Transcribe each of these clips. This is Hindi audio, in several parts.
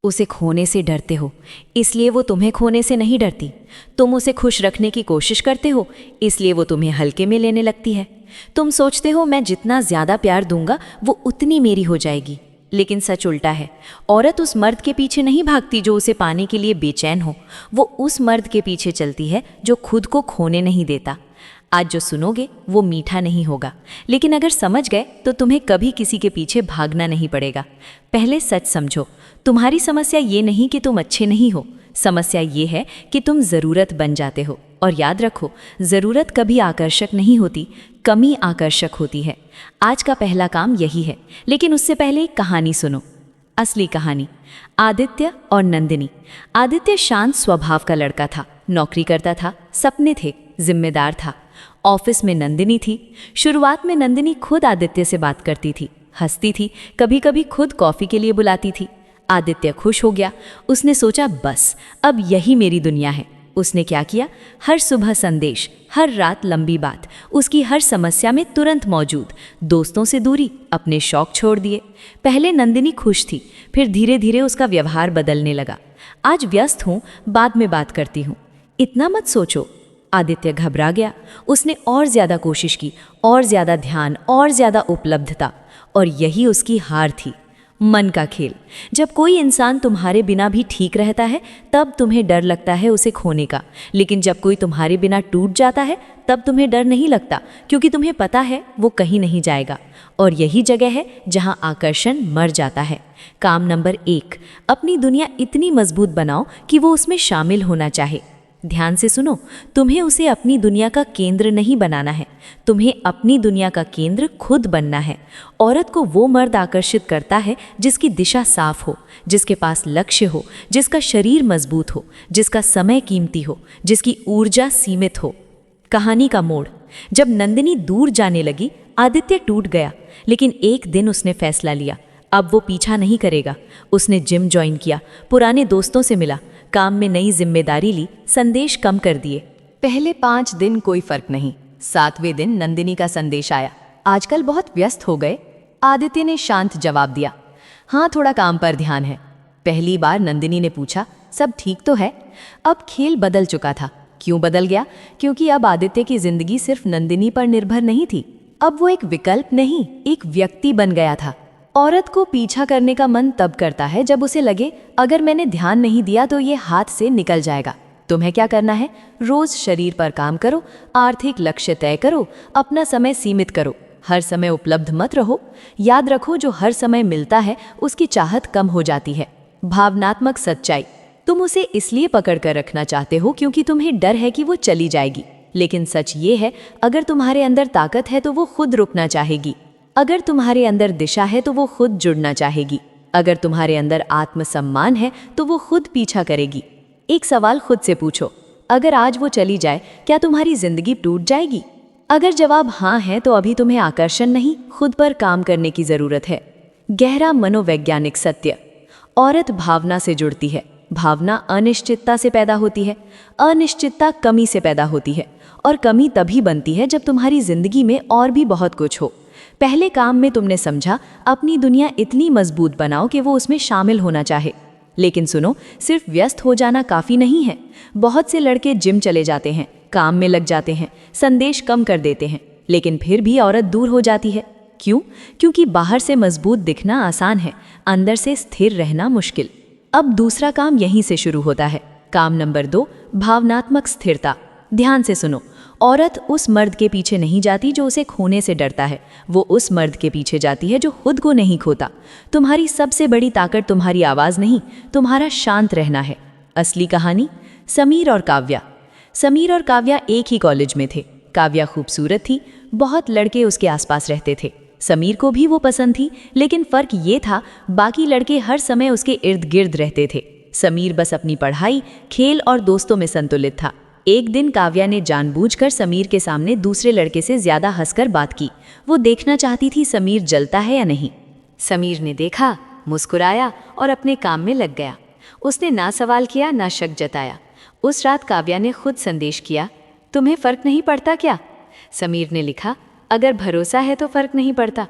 उसे खोने से डरते हो, इसलिए वो तुम्हें खोने से नहीं डरती। तुम उसे खुश रखने की कोशिश करते हो, इसलिए वो तुम्हें हल्के में लेने लगती है। तुम सोचते हो मैं जितना ज़्यादा प्यार दूंगा वो उतनी मेरी हो जाएगी, लेकिन सच उल्टा है। औरत उस मर्द के पीछे नहीं भागती जो उसे पाने के लिए बेचैन हो, वो उस मर्द के पीछे चलती है जो खुद को खोने नहीं देता। आज जो सुनोगे वो मीठा नहीं होगा, लेकिन अगर समझ गए तो तुम्हें कभी किसी के पीछे भागना नहीं पड़ेगा। पहले सच समझो, तुम्हारी समस्या ये नहीं कि तुम अच्छे नहीं हो, समस्या ये है कि तुम ज़रूरत बन जाते हो। और याद रखो, ज़रूरत कभी आकर्षक नहीं होती, कमी आकर्षक होती है। आज का पहला काम यही है, लेकिन उससे पहले एक कहानी सुनो। असली कहानी। आदित्य और नंदिनी। आदित्य शांत स्वभाव का लड़का था, नौकरी करता था, सपने थे, जिम्मेदार था। ऑफिस में नंदिनी थी। शुरुआत में नंदिनी खुद आदित्य से बात करती थी, हंसती थी, कभी कभी खुद कॉफ़ी के लिए बुलाती थी। आदित्य खुश हो गया। उसने सोचा बस अब यही मेरी दुनिया है। उसने क्या किया, हर सुबह संदेश, हर रात लंबी बात, उसकी हर समस्या में तुरंत मौजूद। दोस्तों से दूरी, अपने शौक छोड़ दिए। पहले नंदिनी खुश थी, फिर धीरे धीरे उसका व्यवहार बदलने लगा। आज व्यस्त हूँ, बाद में बात करती हूँ। इतना मत सोचो। आदित्य घबरा गया। उसने और ज़्यादा कोशिश की, और ज़्यादा ध्यान, और ज़्यादा उपलब्धता, और यही उसकी हार थी। मन का खेल। जब कोई इंसान तुम्हारे बिना भी ठीक रहता है तब तुम्हें डर लगता है उसे खोने का, लेकिन जब कोई तुम्हारे बिना टूट जाता है तब तुम्हें डर नहीं लगता, क्योंकि तुम्हें पता है वो कहीं नहीं जाएगा। और यही जगह है जहां आकर्षण मर जाता है। काम नंबर 1, अपनी दुनिया इतनी मजबूत बनाओ कि वो उसमें शामिल होना चाहे। ध्यान से सुनो, तुम्हें उसे अपनी दुनिया का केंद्र नहीं बनाना है, तुम्हें अपनी दुनिया का केंद्र खुद बनना है। औरत को वो मर्द आकर्षित करता है जिसकी दिशा साफ हो, जिसके पास लक्ष्य हो, जिसका शरीर मजबूत हो, जिसका समय कीमती हो, जिसकी ऊर्जा सीमित हो। कहानी का मोड़। जब नंदिनी दूर जाने लगी, आदित्य टूट गया, लेकिन एक दिन उसने फैसला लिया, अब वो पीछा नहीं करेगा। उसने जिम ज्वाइन किया, पुराने दोस्तों से मिला, काम में नई जिम्मेदारी ली, संदेश कम कर दिए। पहले 5 दिन कोई फर्क नहीं। 7वें दिन नंदिनी का संदेश आया, आजकल बहुत व्यस्त हो गए। आदित्य ने शांत जवाब दिया, हाँ थोड़ा काम पर ध्यान है। पहली बार नंदिनी ने पूछा, सब ठीक तो है? अब खेल बदल चुका था। क्यों बदल गया? क्योंकि अब आदित्य की जिंदगी सिर्फ नंदिनी पर निर्भर नहीं थी। अब वो एक विकल्प नहीं, एक व्यक्ति बन गया था। औरत को पीछा करने का मन तब करता है जब उसे लगे अगर मैंने ध्यान नहीं दिया तो ये हाथ से निकल जाएगा। तुम्हें क्या करना है? रोज शरीर पर काम करो, आर्थिक लक्ष्य तय करो, अपना समय सीमित करो, हर समय उपलब्ध मत रहो। याद रखो, जो हर समय मिलता है उसकी चाहत कम हो जाती है। भावनात्मक सच्चाई। तुम उसे इसलिए पकड़ कर रखना चाहते हो क्योंकि तुम्हें डर है कि वो चली जाएगी, लेकिन सच ये है, अगर तुम्हारे अंदर ताकत है तो वो खुद रुकना चाहेगी। अगर तुम्हारे अंदर दिशा है तो वो खुद जुड़ना चाहेगी। अगर तुम्हारे अंदर आत्मसम्मान है तो वो खुद पीछा करेगी। एक सवाल खुद से पूछो, अगर आज वो चली जाए क्या तुम्हारी जिंदगी टूट जाएगी? अगर जवाब हाँ है तो अभी तुम्हें आकर्षण नहीं, खुद पर काम करने की जरूरत है। गहरा मनोवैज्ञानिक सत्य। औरत भावना से जुड़ती है, भावना अनिश्चितता से पैदा होती है, अनिश्चितता कमी से पैदा होती है, और कमी तभी बनती है जब तुम्हारी जिंदगी में और भी बहुत कुछ हो। पहले काम में तुमने समझा अपनी दुनिया इतनी मजबूत बनाओ कि वो उसमें शामिल होना चाहे। लेकिन सुनो, सिर्फ व्यस्त हो जाना काफ़ी नहीं है। बहुत से लड़के जिम चले जाते हैं, काम में लग जाते हैं, संदेश कम कर देते हैं, लेकिन फिर भी औरत दूर हो जाती है। क्यों? क्योंकि बाहर से मजबूत दिखना आसान है, अंदर से स्थिर रहना मुश्किल। अब दूसरा काम यहीं से शुरू होता है। काम नंबर 2, भावनात्मक स्थिरता। ध्यान से सुनो, औरत उस मर्द के पीछे नहीं जाती जो उसे खोने से डरता है, वो उस मर्द के पीछे जाती है जो खुद को नहीं खोता। तुम्हारी सबसे बड़ी ताकत तुम्हारी आवाज़ नहीं, तुम्हारा शांत रहना है। असली कहानी। समीर और काव्या। समीर और काव्या एक ही कॉलेज में थे। काव्या खूबसूरत थी, बहुत लड़के उसके आसपास रहते थे। समीर को भी वो पसंद थी, लेकिन फ़र्क ये था, बाकी लड़के हर समय उसके इर्द गिर्द रहते थे। समीर बस अपनी पढ़ाई, खेल और दोस्तों में संतुलित था। एक दिन काव्या ने जानबूझकर समीर के सामने दूसरे लड़के से ज़्यादा हंसकर बात की। वो देखना चाहती थी समीर जलता है या नहीं। समीर ने देखा, मुस्कुराया और अपने काम में लग गया। उसने ना सवाल किया ना शक जताया। उस रात काव्या ने खुद संदेश किया, तुम्हें फ़र्क नहीं पड़ता क्या? समीर ने लिखा, अगर भरोसा है तो फ़र्क नहीं पड़ता।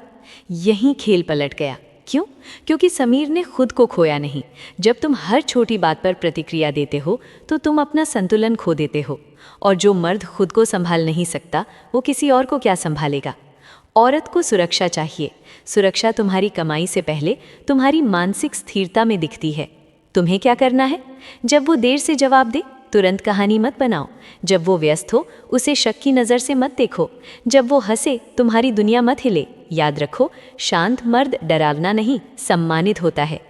यहीं खेल पलट गया। क्यों? क्योंकि समीर ने खुद को खोया नहीं। जब तुम हर छोटी बात पर प्रतिक्रिया देते हो तो तुम अपना संतुलन खो देते हो, और जो मर्द खुद को संभाल नहीं सकता वो किसी और को क्या संभालेगा। औरत को सुरक्षा चाहिए। सुरक्षा तुम्हारी कमाई से पहले तुम्हारी मानसिक स्थिरता में दिखती है। तुम्हें क्या करना है? जब वो देर से जवाब दे, तुरंत कहानी मत बनाओ। जब वो व्यस्त हो, उसे शक की नज़र से मत देखो। जब वो हंसे, तुम्हारी दुनिया मत हिले। याद रखो, शांत मर्द डरावना नहीं, सम्मानित होता है।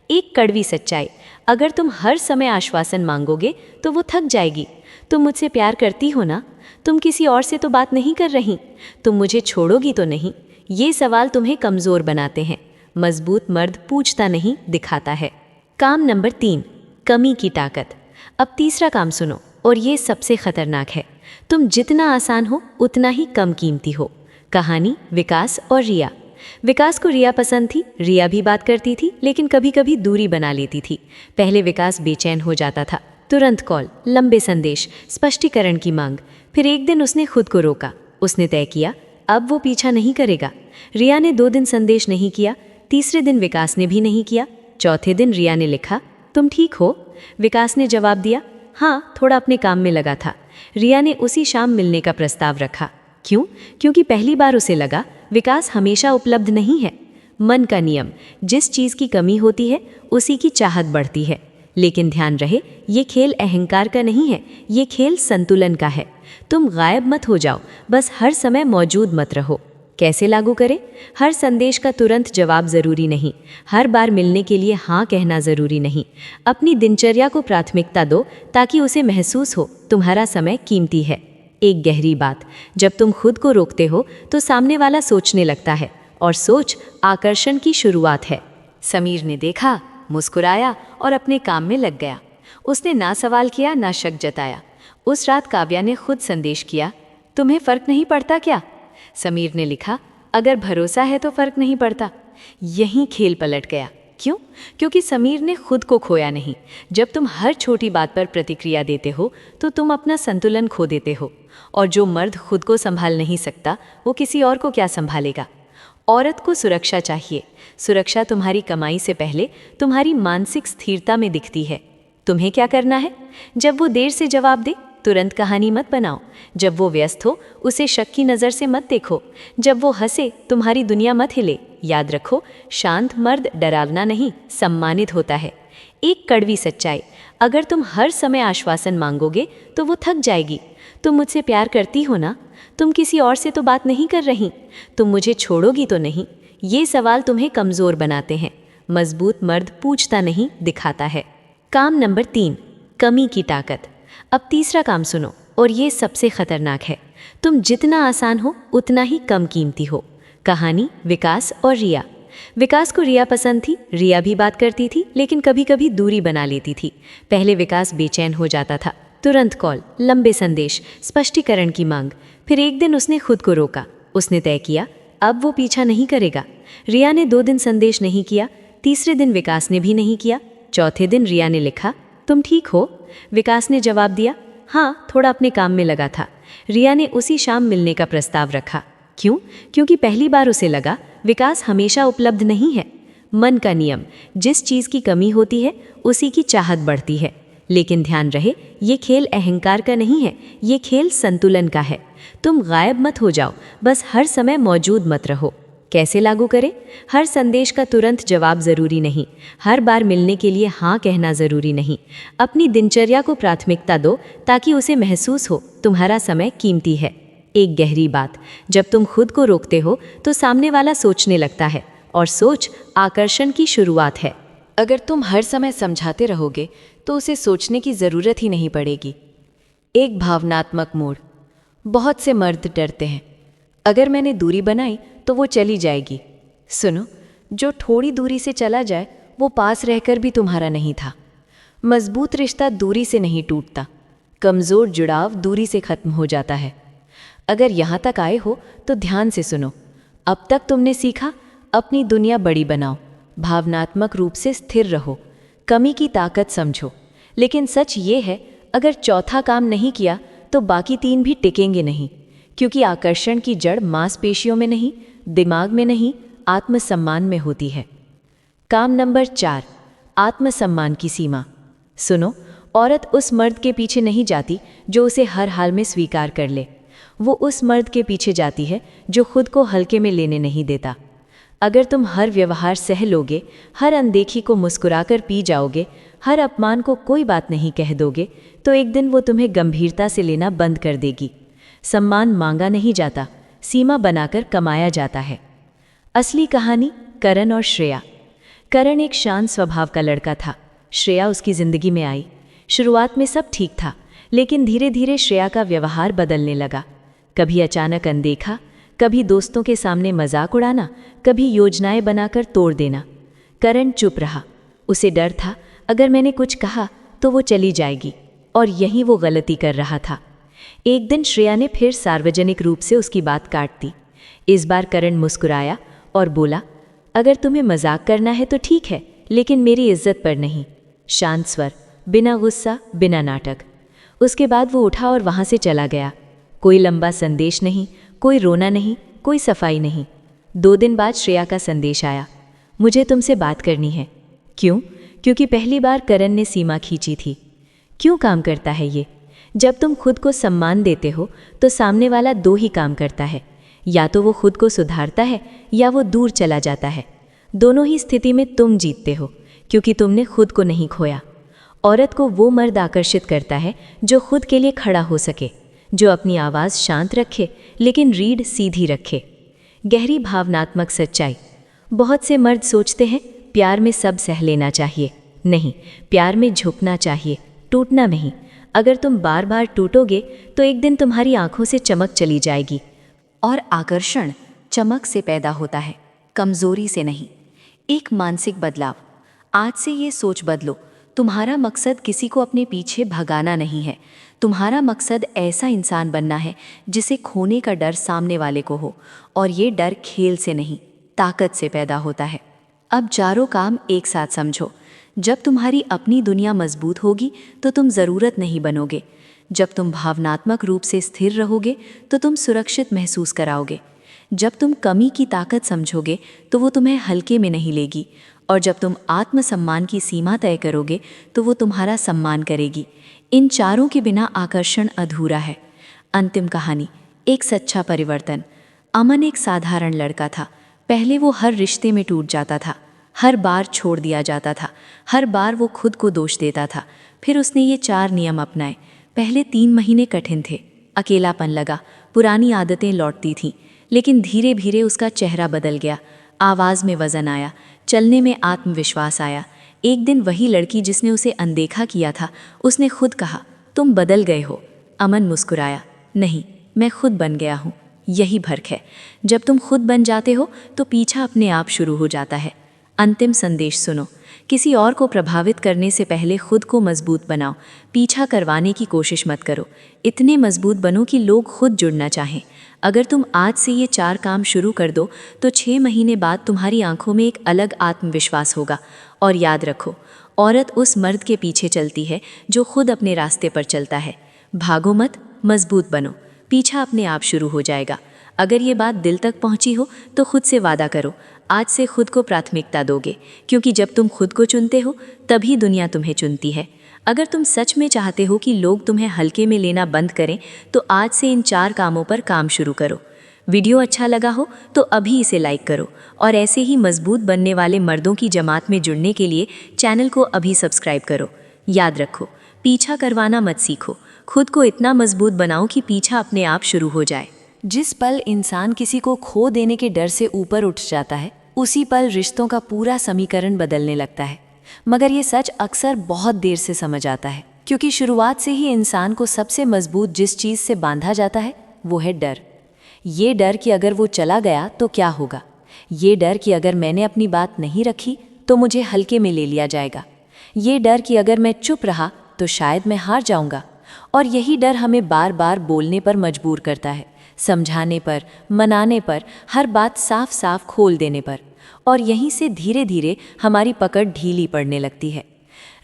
एक कड़वी सच्चाई, अगर तुम हर समय आश्वासन मांगोगे तो वो थक जाएगी। तुम मुझसे प्यार करती हो ना? तुम किसी और से तो बात नहीं कर रही? तुम मुझे छोड़ोगी तो नहीं? ये सवाल तुम्हें कमज़ोर बनाते हैं। मजबूत मर्द पूछता नहीं, दिखाता है। काम नंबर 3, कमी की ताकत। अब तीसरा काम सुनो, और ये सबसे खतरनाक है। तुम जितना आसान हो उतना ही कम कीमती हो। कहानी विकास और रिया। विकास को रिया पसंद थी। रिया भी बात करती थी, लेकिन कभी कभी दूरी बना लेती थी। पहले विकास बेचैन हो जाता था। तुरंत कॉल, लंबे संदेश, स्पष्टीकरण की मांग। फिर एक दिन उसने खुद को रोका। उसने तय किया अब वो पीछा नहीं करेगा। रिया ने 2 दिन संदेश नहीं किया। तीसरे दिन विकास ने भी नहीं किया। चौथे दिन रिया ने लिखा, तुम ठीक हो? विकास ने जवाब दिया, हाँ, थोड़ा अपने काम में लगा था। रिया ने उसी शाम मिलने का प्रस्ताव रखा। क्यों? क्योंकि पहली बार उसे लगा विकास हमेशा उपलब्ध नहीं है। मन का नियम, जिस चीज़ की कमी होती है उसी की चाहत बढ़ती है। लेकिन ध्यान रहे, ये खेल अहंकार का नहीं है, ये खेल संतुलन का है। तुम गायब मत हो जाओ, बस हर समय मौजूद मत रहो। कैसे लागू करें? हर संदेश का तुरंत जवाब ज़रूरी नहीं। हर बार मिलने के लिए हाँ कहना ज़रूरी नहीं। अपनी दिनचर्या को प्राथमिकता दो ताकि उसे महसूस हो तुम्हारा समय कीमती है। एक गहरी बात, जब तुम खुद को रोकते हो तो सामने वाला सोचने लगता है, और सोच आकर्षण की शुरुआत है। समीर ने देखा, मुस्कुराया और अपने काम में लग गया। उसने ना सवाल किया ना शक जताया। उस रात काव्या ने खुद संदेश किया, तुम्हें फ़र्क नहीं पड़ता क्या? समीर ने लिखा, अगर भरोसा है तो फ़र्क नहीं पड़ता। यहीं खेल पलट गया। क्यों? क्योंकि समीर ने खुद को खोया नहीं। जब तुम हर छोटी बात पर प्रतिक्रिया देते हो तो तुम अपना संतुलन खो देते हो, और जो मर्द खुद को संभाल नहीं सकता वो किसी और को क्या संभालेगा। औरत को सुरक्षा चाहिए। सुरक्षा तुम्हारी कमाई से पहले तुम्हारी मानसिक स्थिरता में दिखती है। तुम्हें क्या करना है? जब वो देर से जवाब दे, तुरंत कहानी मत बनाओ। जब वो व्यस्त हो, उसे शक की नज़र से मत देखो। जब वो हंसे, तुम्हारी दुनिया मत हिले। याद रखो, शांत मर्द डरावना नहीं, सम्मानित होता है। एक कड़वी सच्चाई, अगर तुम हर समय आश्वासन मांगोगे तो वो थक जाएगी। तुम मुझसे प्यार करती हो ना? तुम किसी और से तो बात नहीं कर रही? तुम मुझे छोड़ोगी तो नहीं? ये सवाल तुम्हें कमज़ोर बनाते हैं। मजबूत मर्द पूछता नहीं, दिखाता है। काम नंबर 3, कमी की ताकत। अब तीसरा काम सुनो, और ये सबसे खतरनाक है। तुम जितना आसान हो उतना ही कम कीमती हो। कहानी विकास और रिया। विकास को रिया पसंद थी। रिया भी बात करती थी, लेकिन कभी कभी दूरी बना लेती थी। पहले विकास बेचैन हो जाता था। तुरंत कॉल, लंबे संदेश, स्पष्टीकरण की मांग। फिर एक दिन उसने खुद को रोका। उसने तय किया अब वो पीछा नहीं करेगा। रिया ने 2 दिन संदेश नहीं किया। तीसरे दिन विकास ने भी नहीं किया। चौथे दिन रिया ने लिखा, तुम ठीक हो? विकास ने जवाब दिया, हाँ, थोड़ा अपने काम में लगा था। रिया ने उसी शाम मिलने का प्रस्ताव रखा। क्यों? क्योंकि पहली बार उसे लगा विकास हमेशा उपलब्ध नहीं है। मन का नियम, जिस चीज़ की कमी होती है उसी की चाहत बढ़ती है। लेकिन ध्यान रहे, ये खेल अहंकार का नहीं है, ये खेल संतुलन का है। तुम गायब मत हो जाओ, बस हर समय मौजूद मत रहो। कैसे लागू करें? हर संदेश का तुरंत जवाब ज़रूरी नहीं। हर बार मिलने के लिए हाँ कहना ज़रूरी नहीं। अपनी दिनचर्या को प्राथमिकता दो ताकि उसे महसूस हो तुम्हारा समय कीमती है। एक गहरी बात, जब तुम खुद को रोकते हो तो सामने वाला सोचने लगता है, और सोच आकर्षण की शुरुआत है। अगर तुम हर समय समझाते रहोगे तो उसे सोचने की ज़रूरत ही नहीं पड़ेगी। एक भावनात्मक मोड़। बहुत से मर्द डरते हैं, अगर मैंने दूरी बनाई तो वो चली जाएगी। सुनो, जो थोड़ी दूरी से चला जाए वो पास रहकर भी तुम्हारा नहीं था। मजबूत रिश्ता दूरी से नहीं टूटता, कमज़ोर जुड़ाव दूरी से ख़त्म हो जाता है। अगर यहाँ तक आए हो तो ध्यान से सुनो। अब तक तुमने सीखा, अपनी दुनिया बड़ी बनाओ, भावनात्मक रूप से स्थिर रहो, कमी की ताकत समझो। लेकिन सच ये है, अगर चौथा काम नहीं किया तो बाकी 3 भी टिकेंगे नहीं, क्योंकि आकर्षण की जड़ मांसपेशियों में नहीं, दिमाग में नहीं, आत्मसम्मान में होती है। काम नंबर 4, आत्मसम्मान की सीमा। सुनो, औरत उस मर्द के पीछे नहीं जाती जो उसे हर हाल में स्वीकार कर ले। वो उस मर्द के पीछे जाती है जो खुद को हल्के में लेने नहीं देता। अगर तुम हर व्यवहार सह लोगे, हर अनदेखी को मुस्कुराकर पी जाओगे, हर अपमान को कोई बात नहीं कह दोगे, तो एक दिन वो तुम्हें गंभीरता से लेना बंद कर देगी। सम्मान मांगा नहीं जाता, सीमा बनाकर कमाया जाता है। असली कहानी करण और श्रेया। करण एक शांत स्वभाव का लड़का था। श्रेया उसकी जिंदगी में आई। शुरुआत में सब ठीक था, लेकिन धीरे धीरे श्रेया का व्यवहार बदलने लगा। कभी अचानक अनदेखा, कभी दोस्तों के सामने मजाक उड़ाना, कभी योजनाएं बनाकर तोड़ देना। करण चुप रहा। उसे डर था, अगर मैंने कुछ कहा तो वो चली जाएगी, और यही वो गलती कर रहा था। एक दिन श्रेया ने फिर सार्वजनिक रूप से उसकी बात काट दी। इस बार करण मुस्कुराया और बोला, अगर तुम्हें मजाक करना है तो ठीक है, लेकिन मेरी इज्जत पर नहीं। शांत स्वर, बिना गुस्सा, बिना नाटक। उसके बाद वो उठा और वहाँ से चला गया। कोई लंबा संदेश नहीं, कोई रोना नहीं, कोई सफाई नहीं। 2 दिन बाद श्रेया का संदेश आया, मुझे तुमसे बात करनी है। क्यों? क्योंकि पहली बार करण ने सीमा खींची थी। क्यों काम करता है ये? जब तुम खुद को सम्मान देते हो तो सामने वाला 2 ही काम करता है, या तो वो खुद को सुधारता है या वो दूर चला जाता है। दोनों ही स्थिति में तुम जीतते हो, क्योंकि तुमने खुद को नहीं खोया। औरत को वो मर्द आकर्षित करता है जो खुद के लिए खड़ा हो सके, जो अपनी आवाज़ शांत रखे लेकिन रीढ़ सीधी रखे। गहरी भावनात्मक सच्चाई। बहुत से मर्द सोचते हैं प्यार में सब सह लेना चाहिए। नहीं, प्यार में झुकना चाहिए, टूटना नहीं। अगर तुम बार बार टूटोगे तो एक दिन तुम्हारी आंखों से चमक चली जाएगी। और आकर्षण चमक से पैदा होता है, कमजोरी से नहीं। एक मानसिक बदलाव। आज से ये सोच बदलो, तुम्हारा मकसद किसी को अपने पीछे भगाना नहीं है। तुम्हारा मकसद ऐसा इंसान बनना है जिसे खोने का डर सामने वाले को हो, और ये डर खेल से नहीं, ताकत से पैदा होता है। अब चारों काम एक साथ समझो। जब तुम्हारी अपनी दुनिया मजबूत होगी तो तुम ज़रूरत नहीं बनोगे। जब तुम भावनात्मक रूप से स्थिर रहोगे तो तुम सुरक्षित महसूस कराओगे। जब तुम कमी की ताकत समझोगे तो वो तुम्हें हल्के में नहीं लेगी, और जब तुम आत्मसम्मान की सीमा तय करोगे तो वो तुम्हारा सम्मान करेगी। इन चारों के बिना आकर्षण अधूरा है। अंतिम कहानी, एक सच्चा परिवर्तन। अमन एक साधारण लड़का था। पहले वो हर रिश्ते में टूट जाता था, हर बार छोड़ दिया जाता था, हर बार वो खुद को दोष देता था। फिर उसने ये 4 नियम अपनाए। पहले 3 महीने कठिन थे, अकेलापन लगा, पुरानी आदतें लौटती थीं, लेकिन धीरे धीरे उसका चेहरा बदल गया, आवाज़ में वज़न आया, चलने में आत्मविश्वास आया। एक दिन वही लड़की जिसने उसे अनदेखा किया था, उसने खुद कहा, तुम बदल गए हो। अमन मुस्कुराया, नहीं, मैं खुद बन गया हूँ। यही फर्क है। जब तुम खुद बन जाते हो तो पीछा अपने आप शुरू हो जाता है। अंतिम संदेश सुनो, किसी और को प्रभावित करने से पहले खुद को मजबूत बनाओ। पीछा करवाने की कोशिश मत करो। इतने मजबूत बनो कि लोग खुद जुड़ना चाहें। अगर तुम आज से ये 4 काम शुरू कर दो तो 6 महीने बाद तुम्हारी आंखों में एक अलग आत्मविश्वास होगा। और याद रखो, औरत उस मर्द के पीछे चलती है जो खुद अपने रास्ते पर चलता है। भागो मत, मजबूत बनो, पीछा अपने आप शुरू हो जाएगा। अगर ये बात दिल तक पहुंची हो तो खुद से वादा करो, आज से खुद को प्राथमिकता दोगे, क्योंकि जब तुम खुद को चुनते हो तभी दुनिया तुम्हें चुनती है। अगर तुम सच में चाहते हो कि लोग तुम्हें हल्के में लेना बंद करें तो आज से इन 4 कामों पर काम शुरू करो। वीडियो अच्छा लगा हो तो अभी इसे लाइक करो, और ऐसे ही मजबूत बनने वाले मर्दों की जमात में जुड़ने के लिए चैनल को अभी सब्सक्राइब करो। याद रखो, पीछा करवाना मत सीखो, खुद को इतना मजबूत बनाओ कि पीछा अपने आप शुरू हो जाए। जिस पल इंसान किसी को खो देने के डर से ऊपर उठ जाता है, उसी पल रिश्तों का पूरा समीकरण बदलने लगता है। मगर ये सच अक्सर बहुत देर से समझ आता है, क्योंकि शुरुआत से ही इंसान को सबसे मजबूत जिस चीज़ से बांधा जाता है वो है डर। ये डर कि अगर वो चला गया तो क्या होगा। ये डर कि अगर मैंने अपनी बात नहीं रखी तो मुझे हल्के में ले लिया जाएगा। ये डर कि अगर मैं चुप रहा तो शायद मैं हार जाऊंगा। और यही डर हमें बार बार बोलने पर मजबूर करता है, समझाने पर, मनाने पर, हर बात साफ साफ खोल देने पर। और यहीं से धीरे धीरे हमारी पकड़ ढीली पड़ने लगती है।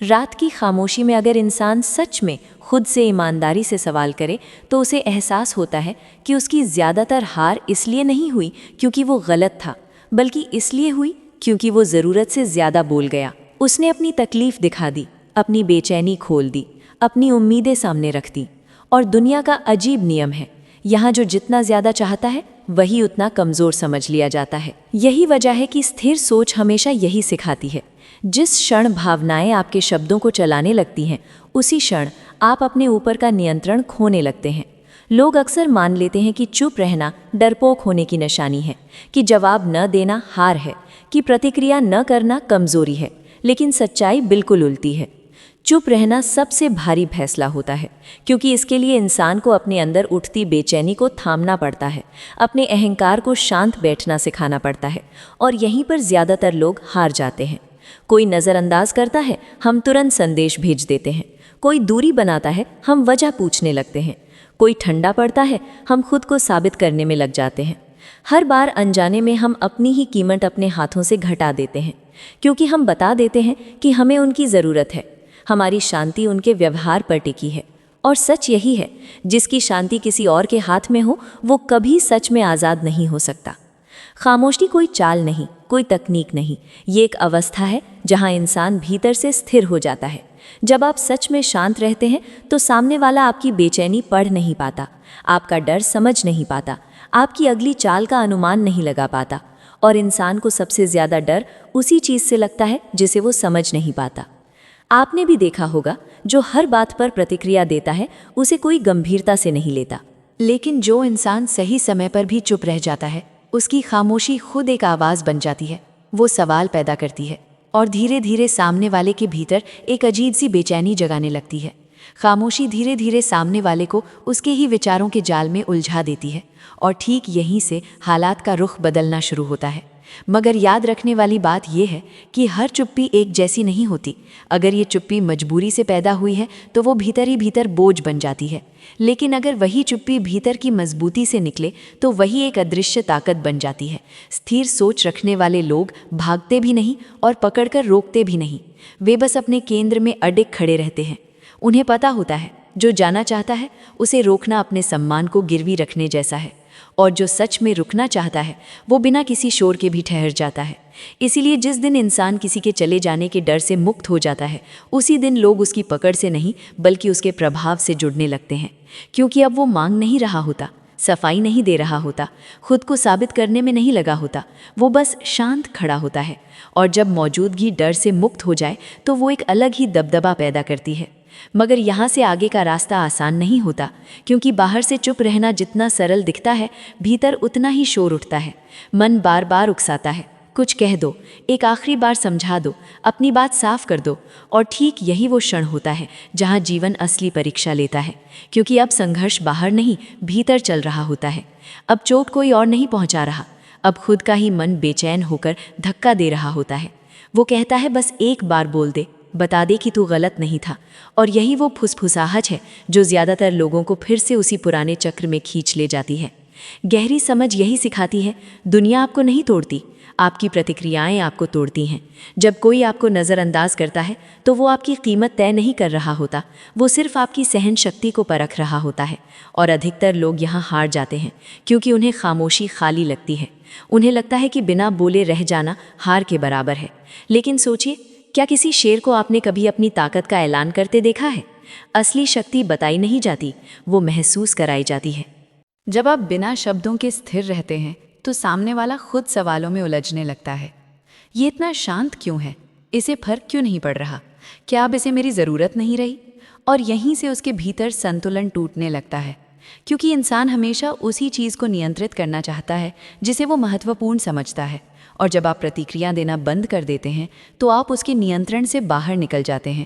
रात की खामोशी में अगर इंसान सच में खुद से ईमानदारी से सवाल करे तो उसे एहसास होता है कि उसकी ज़्यादातर हार इसलिए नहीं हुई क्योंकि वो गलत था, बल्कि इसलिए हुई क्योंकि वो ज़रूरत से ज़्यादा बोल गया। उसने अपनी तकलीफ़ दिखा दी, अपनी बेचैनी खोल दी, अपनी उम्मीदें सामने रख दी। और दुनिया का अजीब नियम है, यहाँ जो जितना ज़्यादा चाहता है वही उतना कमज़ोर समझ लिया जाता है। यही वजह है कि स्थिर सोच हमेशा यही सिखाती है। जिस क्षण भावनाएं आपके शब्दों को चलाने लगती हैं, उसी क्षण आप अपने ऊपर का नियंत्रण खोने लगते हैं। लोग अक्सर मान लेते हैं कि चुप रहना डरपोक होने की निशानी है, कि जवाब न देना हार है, कि प्रतिक्रिया न करना कमज़ोरी है। लेकिन सच्चाई बिल्कुल उल्टी है। चुप रहना सबसे भारी फैसला होता है, क्योंकि इसके लिए इंसान को अपने अंदर उठती बेचैनी को थामना पड़ता है, अपने अहंकार को शांत बैठना सिखाना पड़ता है। और यहीं पर ज़्यादातर लोग हार जाते हैं। कोई नज़रअंदाज करता है, हम तुरंत संदेश भेज देते हैं। कोई दूरी बनाता है, हम वजह पूछने लगते हैं। कोई ठंडा पड़ता है, हम खुद को साबित करने में लग जाते हैं। हर बार अनजाने में हम अपनी ही कीमत अपने हाथों से घटा देते हैं, क्योंकि हम बता देते हैं कि हमें उनकी ज़रूरत है। हमारी शांति उनके व्यवहार पर टिकी है। और सच यही है, जिसकी शांति किसी और के हाथ में हो वो कभी सच में आज़ाद नहीं हो सकता। खामोशी कोई चाल नहीं, कोई तकनीक नहीं, ये एक अवस्था है जहाँ इंसान भीतर से स्थिर हो जाता है। जब आप सच में शांत रहते हैं तो सामने वाला आपकी बेचैनी पढ़ नहीं पाता, आपका डर समझ नहीं पाता, आपकी अगली चाल का अनुमान नहीं लगा पाता। और इंसान को सबसे ज़्यादा डर उसी चीज़ से लगता है जिसे वो समझ नहीं पाता। आपने भी देखा होगा, जो हर बात पर प्रतिक्रिया देता है उसे कोई गंभीरता से नहीं लेता, लेकिन जो इंसान सही समय पर भी चुप रह जाता है, उसकी खामोशी खुद एक आवाज़ बन जाती है। वो सवाल पैदा करती है और धीरे धीरे सामने वाले के भीतर एक अजीब सी बेचैनी जगाने लगती है। खामोशी धीरे धीरे सामने वाले को उसके ही विचारों के जाल में उलझा देती है और ठीक यहीं से हालात का रुख बदलना शुरू होता है। मगर याद रखने वाली बात यह है कि हर चुप्पी एक जैसी नहीं होती। अगर ये चुप्पी मजबूरी से पैदा हुई है तो वो भीतर ही भीतर बोझ बन जाती है, लेकिन अगर वही चुप्पी भीतर की मजबूती से निकले तो वही एक अदृश्य ताकत बन जाती है। स्थिर सोच रखने वाले लोग भागते भी नहीं और पकड़कर रोकते भी नहीं, वे बस अपने केंद्र में अडिग खड़े रहते हैं। उन्हें पता होता है, जो जाना चाहता है उसे रोकना अपने सम्मान को गिरवी रखने जैसा है, और जो सच में रुकना चाहता है वो बिना किसी शोर के भी ठहर जाता है। इसीलिए जिस दिन इंसान किसी के चले जाने के डर से मुक्त हो जाता है, उसी दिन लोग उसकी पकड़ से नहीं बल्कि उसके प्रभाव से जुड़ने लगते हैं, क्योंकि अब वो मांग नहीं रहा होता, सफाई नहीं दे रहा होता, खुद को साबित करने में नहीं लगा होता, वो बस शांत खड़ा होता है। और जब मौजूदगी डर से मुक्त हो जाए तो वो एक अलग ही दबदबा पैदा करती है। मगर यहाँ से आगे का रास्ता आसान नहीं होता, क्योंकि बाहर से चुप रहना जितना सरल दिखता है, भीतर उतना ही शोर उठता है। मन बार बार उकसाता है, कुछ कह दो, एक आखिरी बार समझा दो, अपनी बात साफ कर दो। और ठीक यही वो क्षण होता है जहाँ जीवन असली परीक्षा लेता है, क्योंकि अब संघर्ष बाहर नहीं भीतर चल रहा होता है। अब चोट कोई और नहीं पहुँचा रहा, अब खुद का ही मन बेचैन होकर धक्का दे रहा होता है। वो कहता है, बस एक बार बोल दे, बता दे कि तू गलत नहीं था। और यही वो फुसफुसाहट है जो ज़्यादातर लोगों को फिर से उसी पुराने चक्र में खींच ले जाती है। गहरी समझ यही सिखाती है, दुनिया आपको नहीं तोड़ती, आपकी प्रतिक्रियाएं आपको तोड़ती हैं। जब कोई आपको नज़रअंदाज करता है तो वो आपकी कीमत तय नहीं कर रहा होता, वो सिर्फ आपकी सहन शक्ति को परख रहा होता है। और अधिकतर लोग यहाँ हार जाते हैं, क्योंकि उन्हें खामोशी खाली लगती है। उन्हें लगता है कि बिना बोले रह जाना हार के बराबर है। लेकिन सोचिए, क्या किसी शेर को आपने कभी अपनी ताकत का ऐलान करते देखा है? असली शक्ति बताई नहीं जाती, वो महसूस कराई जाती है। जब आप बिना शब्दों के स्थिर रहते हैं तो सामने वाला खुद सवालों में उलझने लगता है। ये इतना शांत क्यों है? इसे फर्क क्यों नहीं पड़ रहा? क्या अब इसे मेरी ज़रूरत नहीं रही? और यहीं से उसके भीतर संतुलन टूटने लगता है, क्योंकि इंसान हमेशा उसी चीज़ को नियंत्रित करना चाहता है जिसे वो महत्वपूर्ण समझता है। और जब आप प्रतिक्रिया देना बंद कर देते हैं तो आप उसके नियंत्रण से बाहर निकल जाते हैं।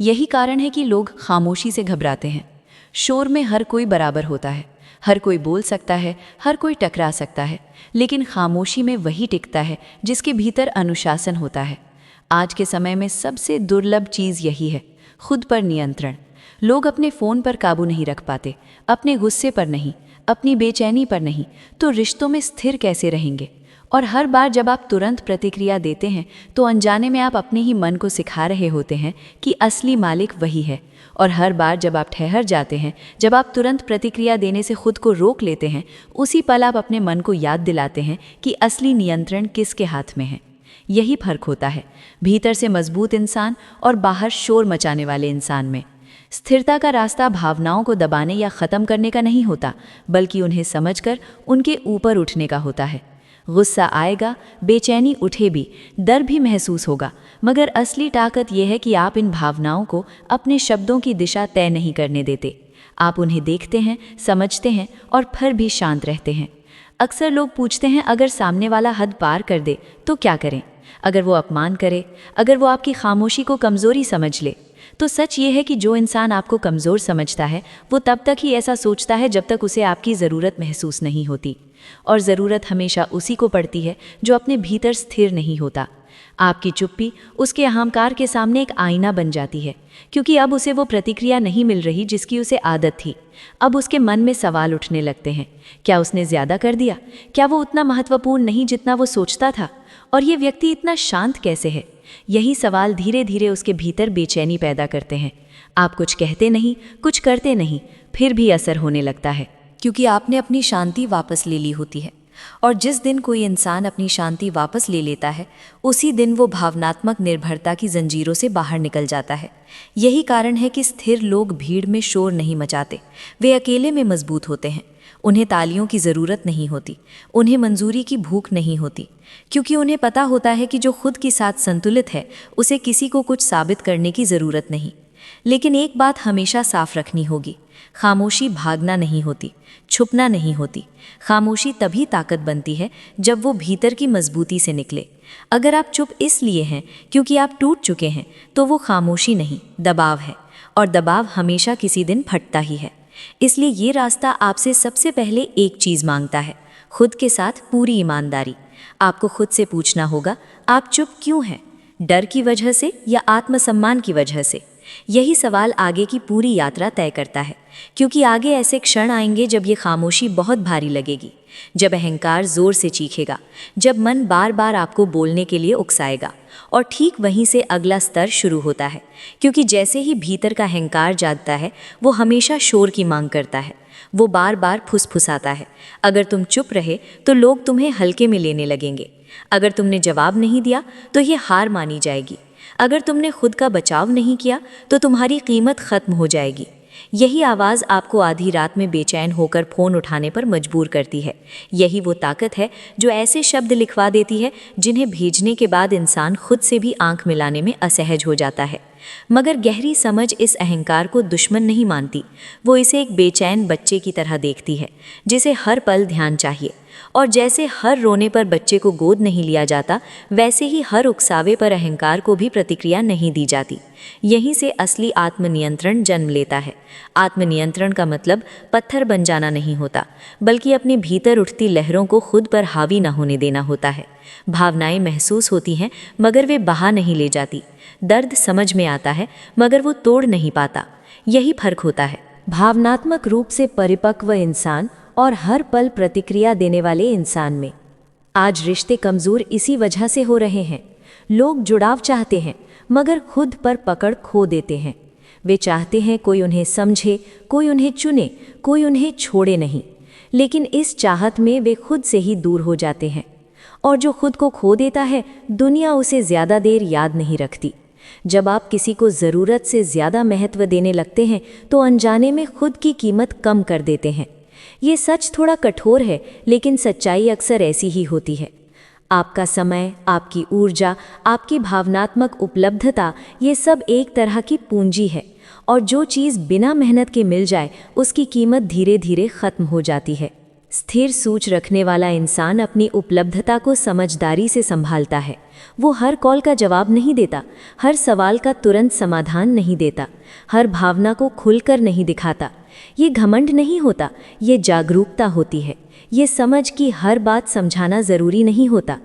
यही कारण है कि लोग खामोशी से घबराते हैं। शोर में हर कोई बराबर होता है, हर कोई बोल सकता है, हर कोई टकरा सकता है, लेकिन खामोशी में वही टिकता है जिसके भीतर अनुशासन होता है। आज के समय में सबसे दुर्लभ चीज़ यही है, खुद पर नियंत्रण। लोग अपने फ़ोन पर काबू नहीं रख पाते, अपने गुस्से पर नहीं, अपनी बेचैनी पर नहीं, तो रिश्तों में स्थिर कैसे रहेंगे? और हर बार जब आप तुरंत प्रतिक्रिया देते हैं तो अनजाने में आप अपने ही मन को सिखा रहे होते हैं कि असली मालिक वही है। और हर बार जब आप ठहर जाते हैं, जब आप तुरंत प्रतिक्रिया देने से खुद को रोक लेते हैं, उसी पल आप अपने मन को याद दिलाते हैं कि असली नियंत्रण किसके हाथ में है। यही फर्क होता है भीतर से मजबूत इंसान और बाहर शोर मचाने वाले इंसान में। स्थिरता का रास्ता भावनाओं को दबाने या ख़त्म करने का नहीं होता, बल्कि उन्हें समझकर उनके ऊपर उठने का होता है। गुस्सा आएगा, बेचैनी उठे भी, डर भी महसूस होगा, मगर असली ताकत यह है कि आप इन भावनाओं को अपने शब्दों की दिशा तय नहीं करने देते। आप उन्हें देखते हैं, समझते हैं और फिर भी शांत रहते हैं। अक्सर लोग पूछते हैं, अगर सामने वाला हद पार कर दे तो क्या करें? अगर वो अपमान करे, अगर वो आपकी खामोशी को कमज़ोरी समझ ले। तो सच ये है कि जो इंसान आपको कमज़ोर समझता है वो तब तक ही ऐसा सोचता है जब तक उसे आपकी ज़रूरत महसूस नहीं होती। और ज़रूरत हमेशा उसी को पड़ती है जो अपने भीतर स्थिर नहीं होता। आपकी चुप्पी उसके अहंकार के सामने एक आईना बन जाती है, क्योंकि अब उसे वो प्रतिक्रिया नहीं मिल रही जिसकी उसे आदत थी। अब उसके मन में सवाल उठने लगते हैं, क्या उसने ज़्यादा कर दिया? क्या वो उतना महत्वपूर्ण नहीं जितना वो सोचता था? और ये व्यक्ति इतना शांत कैसे है? यही सवाल धीरे धीरे उसके भीतर बेचैनी पैदा करते हैं। आप कुछ कहते नहीं, कुछ करते नहीं, फिर भी असर होने लगता है, क्योंकि आपने अपनी शांति वापस ले ली होती है। और जिस दिन कोई इंसान अपनी शांति वापस ले लेता है, उसी दिन वो भावनात्मक निर्भरता की जंजीरों से बाहर निकल जाता है। यही कारण है कि स्थिर लोग भीड़ में शोर नहीं मचाते, वे अकेले में मजबूत होते हैं। उन्हें तालियों की ज़रूरत नहीं होती, उन्हें मंजूरी की भूख नहीं होती, क्योंकि उन्हें पता होता है कि जो खुद के साथ संतुलित है उसे किसी को कुछ साबित करने की ज़रूरत नहीं। लेकिन एक बात हमेशा साफ रखनी होगी, खामोशी भागना नहीं होती, छुपना नहीं होती। खामोशी तभी ताकत बनती है जब वो भीतर की मजबूती से निकले। अगर आप चुप इसलिए हैं क्योंकि आप टूट चुके हैं, तो वो खामोशी नहीं, दबाव है, और दबाव हमेशा किसी दिन फटता ही है। इसलिए ये रास्ता आपसे सबसे पहले एक चीज़ मांगता है, खुद के साथ पूरी ईमानदारी। आपको खुद से पूछना होगा, आप चुप क्यों हैं? डर की वजह से या आत्मसम्मान की वजह से? यही सवाल आगे की पूरी यात्रा तय करता है, क्योंकि आगे ऐसे क्षण आएंगे जब ये खामोशी बहुत भारी लगेगी, जब अहंकार जोर से चीखेगा, जब मन बार बार आपको बोलने के लिए उकसाएगा। और ठीक वहीं से अगला स्तर शुरू होता है, क्योंकि जैसे ही भीतर का अहंकार जागता है, वो हमेशा शोर की मांग करता है। वो बार बार फुसफुसाता है। अगर तुम चुप रहे तो लोग तुम्हें हल्के में लेने लगेंगे। अगर तुमने जवाब नहीं दिया तो ये हार मानी जाएगी। अगर तुमने खुद का बचाव नहीं किया तो तुम्हारी कीमत खत्म हो जाएगी। यही आवाज़ आपको आधी रात में बेचैन होकर फ़ोन उठाने पर मजबूर करती है। यही वो ताकत है जो ऐसे शब्द लिखवा देती है जिन्हें भेजने के बाद इंसान खुद से भी आंख मिलाने में असहज हो जाता है। मगर गहरी समझ इस अहंकार को दुश्मन नहीं मानती, वो इसे एक बेचैन बच्चे की तरह देखती है जिसे हर पल ध्यान चाहिए। और जैसे हर रोने पर बच्चे को गोद नहीं लिया जाता, वैसे ही हर उकसावे पर अहंकार को भी प्रतिक्रिया नहीं दी जाती। यहीं से असली आत्मनियंत्रण जन्म लेता है। आत्मनियंत्रण का मतलब पत्थर बन जाना नहीं होता, बल्कि अपने भीतर उठती लहरों को खुद पर हावी न होने देना होता है। भावनाएं महसूस होती हैं, मगर वे बहा नहीं ले जाती। दर्द समझ में आता है, मगर वो तोड़ नहीं पाता। यही फर्क होता है भावनात्मक रूप से परिपक्व इंसान और हर पल प्रतिक्रिया देने वाले इंसान में। आज रिश्ते कमज़ोर इसी वजह से हो रहे हैं। लोग जुड़ाव चाहते हैं, मगर खुद पर पकड़ खो देते हैं। वे चाहते हैं कोई उन्हें समझे, कोई उन्हें चुने, कोई उन्हें छोड़े नहीं। लेकिन इस चाहत में वे खुद से ही दूर हो जाते हैं। और जो खुद को खो देता है, दुनिया उसे ज़्यादा देर याद नहीं रखती। जब आप किसी को ज़रूरत से ज़्यादा महत्व देने लगते हैं, तो अनजाने में खुद की कीमत कम कर देते हैं। ये सच थोड़ा कठोर है, लेकिन सच्चाई अक्सर ऐसी ही होती है। आपका समय, आपकी ऊर्जा, आपकी भावनात्मक उपलब्धता, ये सब एक तरह की पूंजी है। और जो चीज़ बिना मेहनत के मिल जाए, उसकी कीमत धीरे धीरे ख़त्म हो जाती है। स्थिर सोच रखने वाला इंसान अपनी उपलब्धता को समझदारी से संभालता है। वो हर कॉल का जवाब नहीं देता, हर सवाल का तुरंत समाधान नहीं देता, हर भावना को खुलकर नहीं दिखाता। ये घमंड नहीं होता, ये जागरूकता होती है। ये समझ कि हर बात समझाना ज़रूरी नहीं होता।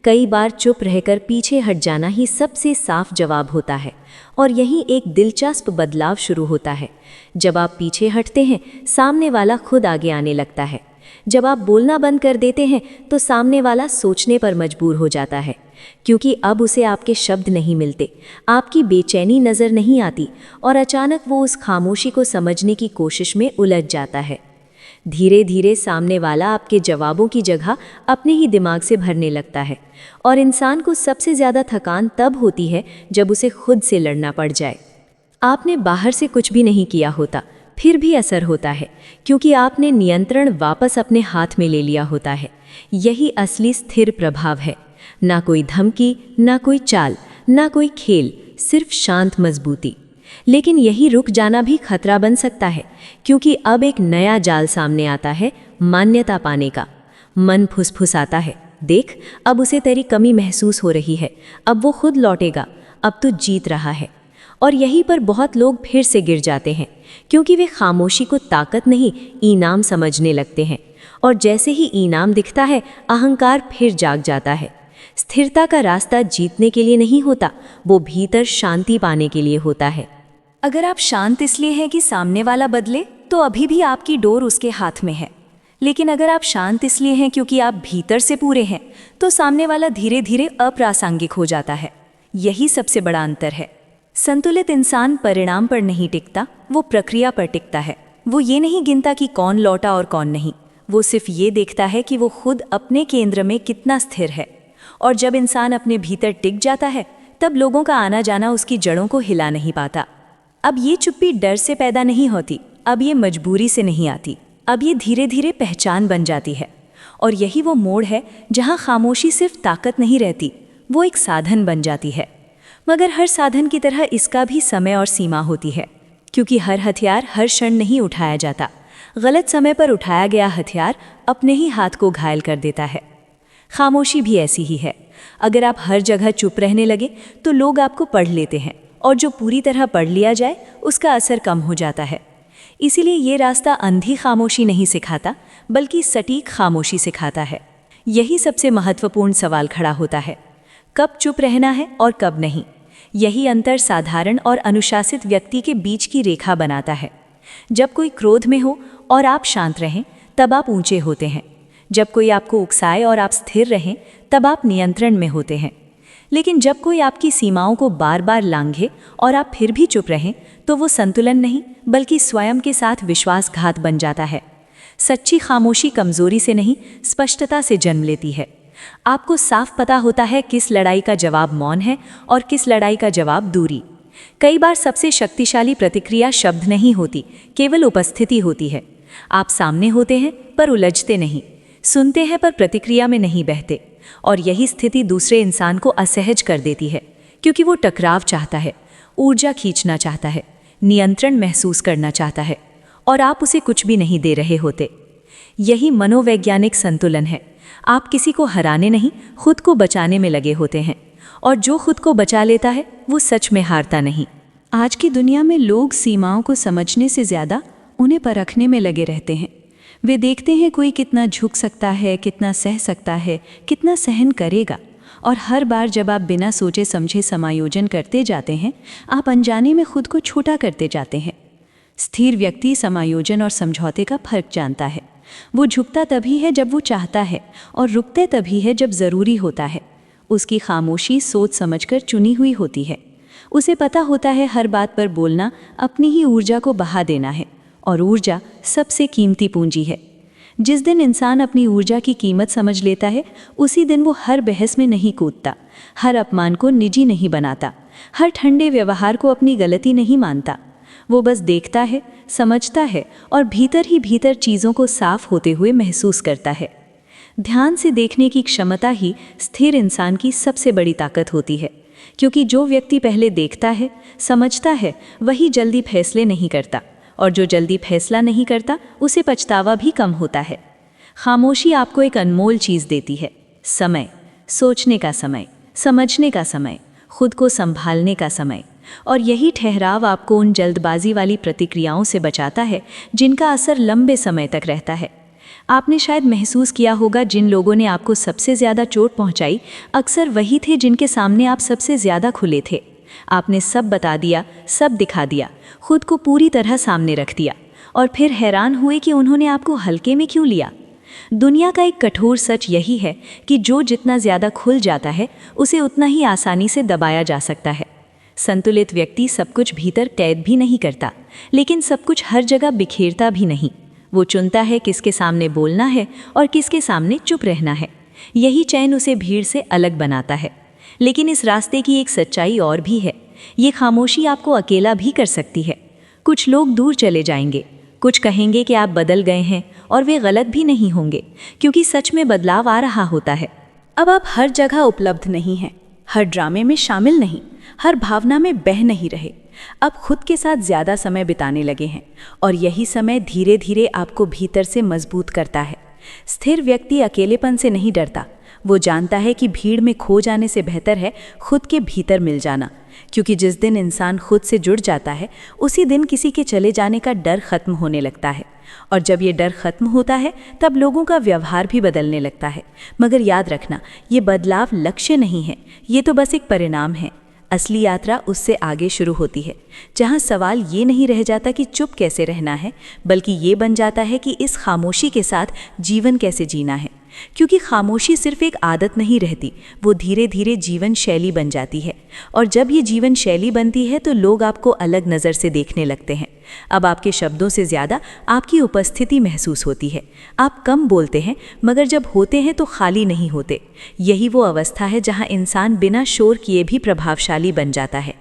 कई बार चुप रहकर पीछे हट जाना ही सबसे साफ जवाब होता है। और यहीं एक दिलचस्प बदलाव शुरू होता है। जब आप पीछे हटते हैं, सामने वाला खुद आगे आने लगता है। जब आप बोलना बंद कर देते हैं, तो सामने वाला सोचने पर मजबूर हो जाता है, क्योंकि अब उसे आपके शब्द नहीं मिलते, आपकी बेचैनी नज़र नहीं आती, और अचानक वो उस खामोशी को समझने की कोशिश में उलझ जाता है। धीरे धीरे सामने वाला आपके जवाबों की जगह अपने ही दिमाग से भरने लगता है और इंसान को सबसे ज़्यादा थकान तब होती है जब उसे खुद से लड़ना पड़ जाए। आपने बाहर से कुछ भी नहीं किया होता, फिर भी असर होता है क्योंकि आपने नियंत्रण वापस अपने हाथ में ले लिया होता है। यही असली स्थिर प्रभाव है। ना कोई धमकी, ना कोई चाल, ना कोई खेल, सिर्फ शांत मजबूती। लेकिन यही रुक जाना भी खतरा बन सकता है क्योंकि अब एक नया जाल सामने आता है, मान्यता पाने का। मन फुसफुसाता है, देख अब उसे तेरी कमी महसूस हो रही है, अब वो खुद लौटेगा, अब तो जीत रहा है। और यहीं पर बहुत लोग फिर से गिर जाते हैं क्योंकि वे खामोशी को ताकत नहीं, इनाम समझने लगते हैं। और जैसे ही इनाम दिखता है, अहंकार फिर जाग जाता है। स्थिरता का रास्ता जीतने के लिए नहीं होता, वो भीतर शांति पाने के लिए होता है। अगर आप शांत इसलिए हैं कि सामने वाला बदले, तो अभी भी आपकी डोर उसके हाथ में है। लेकिन अगर आप शांत इसलिए हैं क्योंकि आप भीतर से पूरे हैं, तो सामने वाला धीरे धीरे अप्रासंगिक हो जाता है। यही सबसे बड़ा अंतर है। संतुलित इंसान परिणाम पर नहीं टिकता, वो प्रक्रिया पर टिकता है। वो ये नहीं गिनता कि कौन लौटा और कौन नहीं, वो सिर्फ ये देखता है कि वो खुद अपने केंद्र में कितना स्थिर है। और जब इंसान अपने भीतर टिक जाता है, तब लोगों का आना जाना उसकी जड़ों को हिला नहीं पाता। अब ये चुप्पी डर से पैदा नहीं होती, अब ये मजबूरी से नहीं आती, अब ये धीरे धीरे पहचान बन जाती है। और यही वो मोड़ है जहाँ खामोशी सिर्फ ताकत नहीं रहती, वो एक साधन बन जाती है। मगर हर साधन की तरह इसका भी समय और सीमा होती है, क्योंकि हर हथियार हर क्षण नहीं उठाया जाता। गलत समय पर उठाया गया हथियार अपने ही हाथ को घायल कर देता है। खामोशी भी ऐसी ही है। अगर आप हर जगह चुप रहने लगे तो लोग आपको पढ़ लेते हैं, और जो पूरी तरह पढ़ लिया जाए उसका असर कम हो जाता है। इसीलिए ये रास्ता अंधी खामोशी नहीं सिखाता, बल्कि सटीक खामोशी सिखाता है। यही सबसे महत्वपूर्ण सवाल खड़ा होता है, कब चुप रहना है और कब नहीं। यही अंतर साधारण और अनुशासित व्यक्ति के बीच की रेखा बनाता है। जब कोई क्रोध में हो और आप शांत रहें, तब आप ऊंचे होते हैं। जब कोई आपको उकसाए और आप स्थिर रहें, तब आप नियंत्रण में होते हैं। लेकिन जब कोई आपकी सीमाओं को बार बार लांघे और आप फिर भी चुप रहें, तो वो संतुलन नहीं, बल्कि स्वयं के साथ विश्वासघात बन जाता है। सच्ची खामोशी कमजोरी से नहीं, स्पष्टता से जन्म लेती है। आपको साफ पता होता है किस लड़ाई का जवाब मौन है और किस लड़ाई का जवाब दूरी। कई बार सबसे शक्तिशाली प्रतिक्रिया शब्द नहीं होती, केवल उपस्थिति होती है। आप सामने होते हैं पर उलझते नहीं, सुनते हैं पर प्रतिक्रिया में नहीं बहते। और यही स्थिति दूसरे इंसान को असहज कर देती है, क्योंकि वो टकराव चाहता है, ऊर्जा खींचना चाहता है, नियंत्रण महसूस करना चाहता है, और आप उसे कुछ भी नहीं दे रहे होते। यही मनोवैज्ञानिक संतुलन है। आप किसी को हराने नहीं, खुद को बचाने में लगे होते हैं, और जो खुद को बचा लेता है वो सच में हारता नहीं। आज की दुनिया में लोग सीमाओं को समझने से ज़्यादा उन्हें परखने में लगे रहते हैं। वे देखते हैं कोई कितना झुक सकता है, कितना सह सकता है, कितना सहन करेगा। और हर बार जब आप बिना सोचे समझे समायोजन करते जाते हैं, आप अनजाने में खुद को छोटा करते जाते हैं। स्थिर व्यक्ति समायोजन और समझौते का फर्क जानता है। वो झुकता तभी है जब वो चाहता है, और रुकते तभी है जब ज़रूरी होता है। उसकी खामोशी सोच समझकर चुनी हुई होती है। उसे पता होता है हर बात पर बोलना अपनी ही ऊर्जा को बहा देना है, और ऊर्जा सबसे कीमती पूंजी है। जिस दिन इंसान अपनी ऊर्जा की कीमत समझ लेता है, उसी दिन वो हर बहस में नहीं कूदता, हर अपमान को निजी नहीं बनाता, हर ठंडे व्यवहार को अपनी गलती नहीं मानता। वो बस देखता है, समझता है, और भीतर ही भीतर चीज़ों को साफ होते हुए महसूस करता है। ध्यान से देखने की क्षमता ही स्थिर इंसान की सबसे बड़ी ताकत होती है, क्योंकि जो व्यक्ति पहले देखता है, समझता है, वही जल्दी फैसले नहीं करता, और जो जल्दी फैसला नहीं करता उसे पछतावा भी कम होता है। खामोशी आपको एक अनमोल चीज़ देती है, समय, सोचने का समय, समझने का समय, खुद को संभालने का समय। और यही ठहराव आपको उन जल्दबाजी वाली प्रतिक्रियाओं से बचाता है जिनका असर लंबे समय तक रहता है। आपने शायद महसूस किया होगा, जिन लोगों ने आपको सबसे ज़्यादा चोट पहुंचाई अक्सर वही थे जिनके सामने आप सबसे ज़्यादा खुले थे। आपने सब बता दिया, सब दिखा दिया, खुद को पूरी तरह सामने रख दिया, और फिर हैरान हुए कि उन्होंने आपको हल्के में क्यों लिया। दुनिया का एक कठोर सच यही है कि जो जितना ज़्यादा खुल जाता है, उसे उतना ही आसानी से दबाया जा सकता है। संतुलित व्यक्ति सब कुछ भीतर कैद भी नहीं करता, लेकिन सब कुछ हर जगह बिखेरता भी नहीं। वो चुनता है किसके सामने बोलना है और किसके सामने चुप रहना है। यही चयन उसे भीड़ से अलग बनाता है। लेकिन इस रास्ते की एक सच्चाई और भी है। ये खामोशी आपको अकेला भी कर सकती है। कुछ लोग दूर चले जाएंगे, कुछ कहेंगे कि आप बदल गए हैं, और वे गलत भी नहीं होंगे, क्योंकि सच में बदलाव आ रहा होता है। अब आप हर जगह उपलब्ध नहीं हैं, हर ड्रामे में शामिल नहीं, हर भावना में बह नहीं रहे। अब खुद के साथ ज़्यादा समय बिताने लगे हैं, और यही समय धीरे धीरे आपको भीतर से मजबूत करता है। स्थिर व्यक्ति अकेलेपन से नहीं डरता। वो जानता है कि भीड़ में खो जाने से बेहतर है खुद के भीतर मिल जाना, क्योंकि जिस दिन इंसान खुद से जुड़ जाता है उसी दिन किसी के चले जाने का डर खत्म होने लगता है। और जब ये डर खत्म होता है तब लोगों का व्यवहार भी बदलने लगता है। मगर याद रखना, ये बदलाव लक्ष्य नहीं है, ये तो बस एक परिणाम है। असली यात्रा उससे आगे शुरू होती है, जहाँ सवाल ये नहीं रह जाता कि चुप कैसे रहना है, बल्कि ये बन जाता है कि इस खामोशी के साथ जीवन कैसे जीना है। क्योंकि खामोशी सिर्फ एक आदत नहीं रहती, वो धीरे धीरे जीवन शैली बन जाती है। और जब ये जीवन शैली बनती है तो लोग आपको अलग नज़र से देखने लगते हैं। अब आपके शब्दों से ज़्यादा आपकी उपस्थिति महसूस होती है। आप कम बोलते हैं, मगर जब होते हैं तो खाली नहीं होते। यही वो अवस्था है जहाँ इंसान बिना शोर किए भी प्रभावशाली बन जाता है।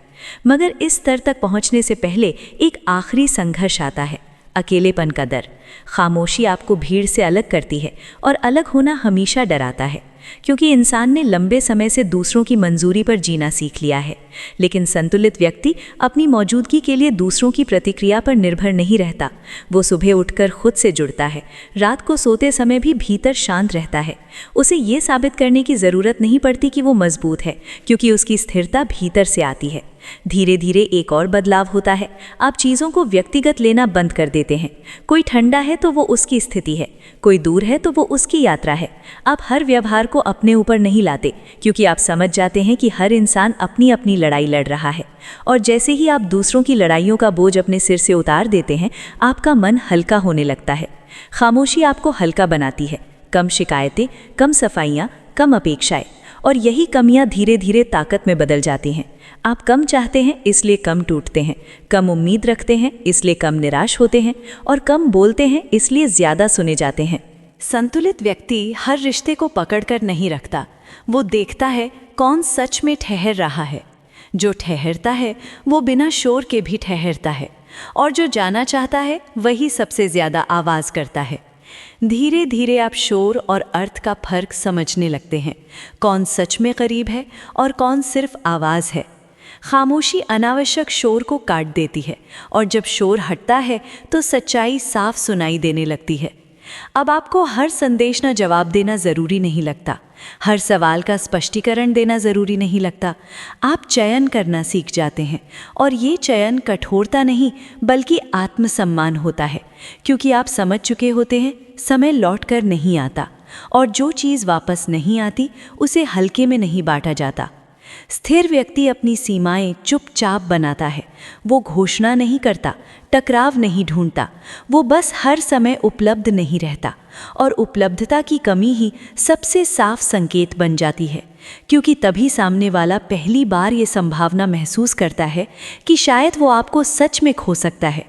मगर इस स्तर तक पहुँचने से पहले एक आखिरी संघर्ष आता है, अकेलेपन का डर। खामोशी आपको भीड़ से अलग करती है, और अलग होना हमेशा डराता है, क्योंकि इंसान ने लंबे समय से दूसरों की मंजूरी पर जीना सीख लिया है। लेकिन संतुलित व्यक्ति अपनी मौजूदगी के लिए दूसरों की प्रतिक्रिया पर निर्भर नहीं रहता। वो सुबह उठकर खुद से जुड़ता है, रात को सोते समय भी भीतर शांत रहता है। उसे ये साबित करने की ज़रूरत नहीं पड़ती कि वो मजबूत है, क्योंकि उसकी स्थिरता भीतर से आती है। धीरे धीरे एक और बदलाव होता है। आप चीज़ों को व्यक्तिगत लेना बंद कर देते हैं। कोई ठंडा है तो वो उसकी स्थिति है, कोई दूर है तो वो उसकी यात्रा है। आप हर व्यवहार को अपने ऊपर नहीं लाते, क्योंकि आप समझ जाते हैं कि हर इंसान अपनी अपनी लड़ाई लड़ रहा है। और जैसे ही आप दूसरों की लड़ाइयों का बोझ अपने सिर से उतार देते हैं, आपका मन हल्का होने लगता है। खामोशी आपको हल्का बनाती है। कम शिकायतें, कम सफाइयाँ, कम अपेक्षाएं, और यही कमियां धीरे धीरे ताकत में बदल जाती हैं। आप कम चाहते हैं इसलिए कम टूटते हैं, कम उम्मीद रखते हैं इसलिए कम निराश होते हैं, और कम बोलते हैं इसलिए ज़्यादा सुने जाते हैं। संतुलित व्यक्ति हर रिश्ते को पकड़कर नहीं रखता। वो देखता है कौन सच में ठहर रहा है। जो ठहरता है वो बिना शोर के भी ठहरता है, और जो जाना चाहता है वही सबसे ज़्यादा आवाज़ करता है। धीरे धीरे आप शोर और अर्थ का फर्क समझने लगते हैं, कौन सच में करीब है और कौन सिर्फ आवाज़ है। खामोशी अनावश्यक शोर को काट देती है, और जब शोर हटता है तो सच्चाई साफ सुनाई देने लगती है। अब आपको हर संदेश ना जवाब देना ज़रूरी नहीं लगता, हर सवाल का स्पष्टीकरण देना ज़रूरी नहीं लगता। आप चयन करना सीख जाते हैं, और ये चयन कठोरता नहीं बल्कि आत्मसम्मान होता है, क्योंकि आप समझ चुके होते हैं समय लौट कर नहीं आता, और जो चीज़ वापस नहीं आती उसे हल्के में नहीं बांटा जाता। स्थिर व्यक्ति अपनी सीमाएं चुपचाप बनाता है। वो घोषणा नहीं करता, टकराव नहीं ढूंढता, वो बस हर समय उपलब्ध नहीं रहता। और उपलब्धता की कमी ही सबसे साफ संकेत बन जाती है, क्योंकि तभी सामने वाला पहली बार ये संभावना महसूस करता है कि शायद वो आपको सच में खो सकता है।